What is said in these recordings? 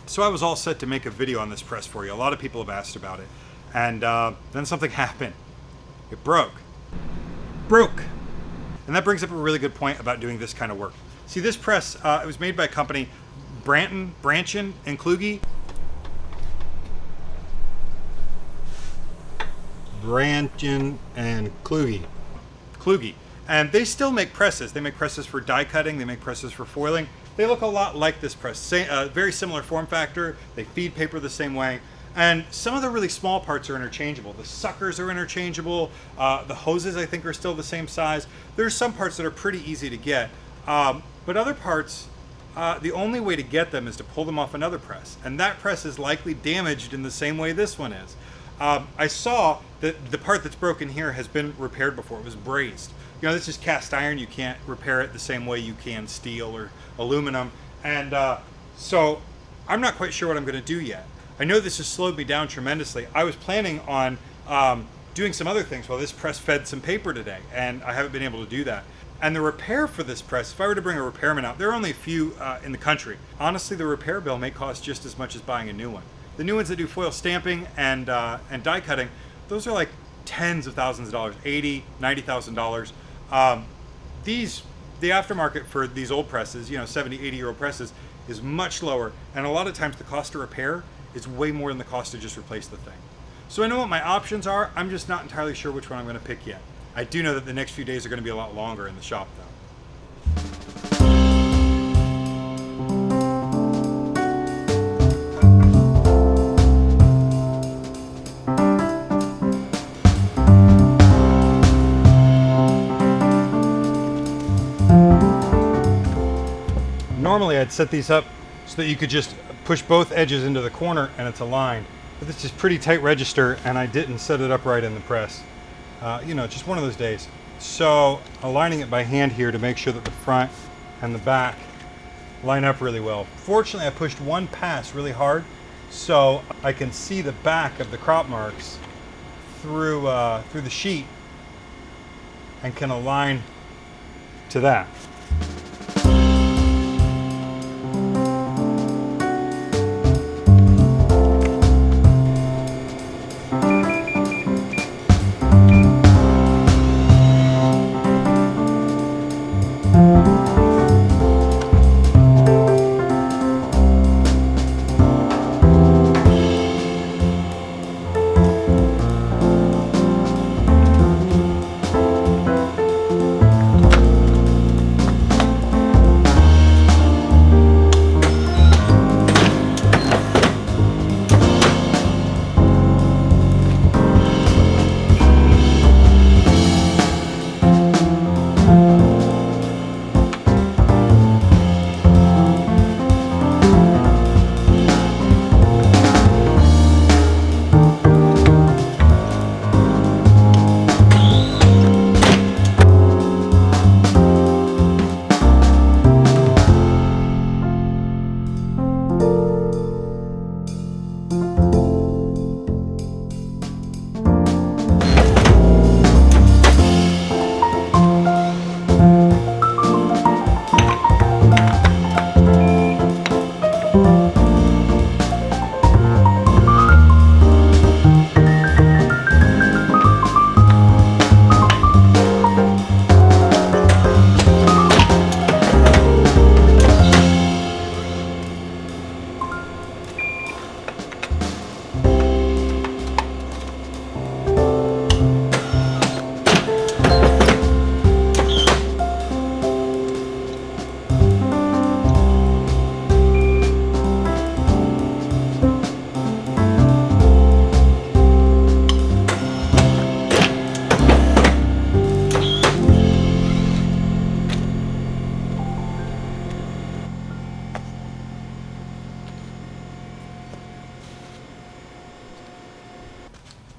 So I was all set to make a video on this press for you. A lot of people have asked about it. And then something happened. It broke. And that brings up a really good point about doing this kind of work. See, this press, it was made by a company, Branchin and Kluge. Branchin and Kluge. And they still make presses. They make presses for die cutting. They make presses for foiling. They look a lot like this press. Very similar form factor. They feed paper the same way. And some of the really small parts are interchangeable. The suckers are interchangeable. The hoses, I think, are still the same size. There's some parts that are pretty easy to get. But other parts, the only way to get them is to pull them off another press. And that press is likely damaged in the same way this one is. I saw that the part that's broken here has been repaired before. It was brazed. You know, this is cast iron. You can't repair it the same way you can steel or aluminum. And so I'm not quite sure what I'm going to do yet. I know this has slowed me down tremendously. I was planning on doing some other things while this press fed some paper today, and I haven't been able to do that. And the repair for this press, if I were to bring a repairman out, there are only a few in the country. Honestly, the repair bill may cost just as much as buying a new one. The new ones that do foil stamping and die cutting, those are like tens of thousands of dollars, $80,000, $90,000. The aftermarket for these old presses, 70, 80-year-old presses, is much lower, and a lot of times the cost to repair is way more than the cost to just replace the thing. So I know what my options are. I'm just not entirely sure which one I'm going to pick yet. I do know that the next few days are going to be a lot longer in the shop, though. Normally I'd set these up so that you could just push both edges into the corner and it's aligned. But this is pretty tight register and I didn't set it up right in the press. Just one of those days. So aligning it by hand here to make sure that the front and the back line up really well. Fortunately, I pushed one pass really hard so I can see the back of the crop marks through the sheet and can align to that.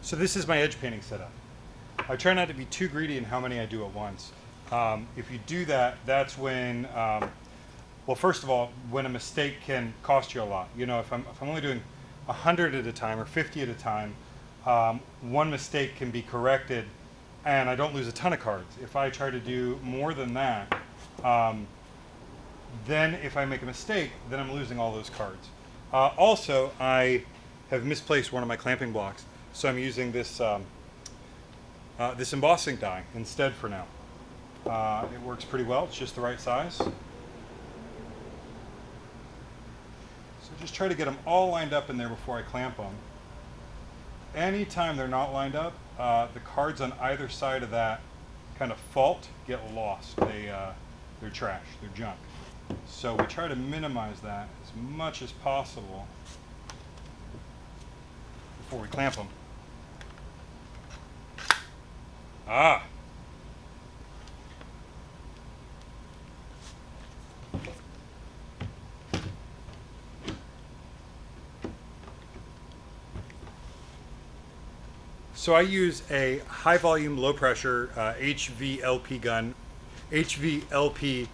So this is my edge painting setup. I try not to be too greedy in how many I do at once. If you do that, that's when, well, first of all, when a mistake can cost you a lot. If I'm only doing 100 at a time or 50 at a time, one mistake can be corrected and I don't lose a ton of cards. If I try to do more than that, then if I make a mistake, then I'm losing all those cards. Also, I have misplaced one of my clamping blocks, so I'm using this this embossing die instead for now. It works pretty well. It's just the right size. So just try to get them all lined up in there before I clamp them. Anytime they're not lined up, the cards on either side of that kind of fault get lost. They're trash. They're junk. So we try to minimize that as much as possible before we clamp them. Ah! So I use a high volume, low pressure HVLP gun, HVLP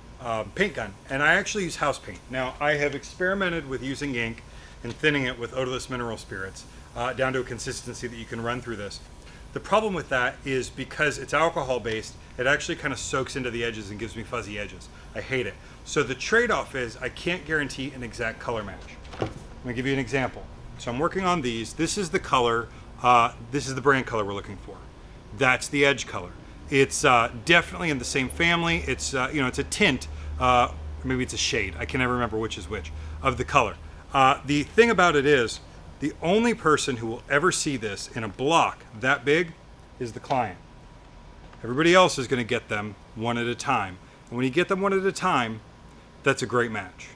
paint gun, and I actually use house paint. Now I have experimented with using ink and thinning it with odorless mineral spirits down to a consistency that you can run through this. The problem with that is because it's alcohol based, it actually kind of soaks into the edges and gives me fuzzy edges. I hate it. So the trade-off is I can't guarantee an exact color match. I'm gonna give you an example. So I'm working on these. This is the color. This is the brand color we're looking for. That's the edge color. It's definitely in the same family. It's it's a tint, or maybe it's a shade. I can never remember which is which of the color. The thing about it is, the only person who will ever see this in a block that big is the client. Everybody else is going to get them one at a time. And when you get them one at a time, that's a great match.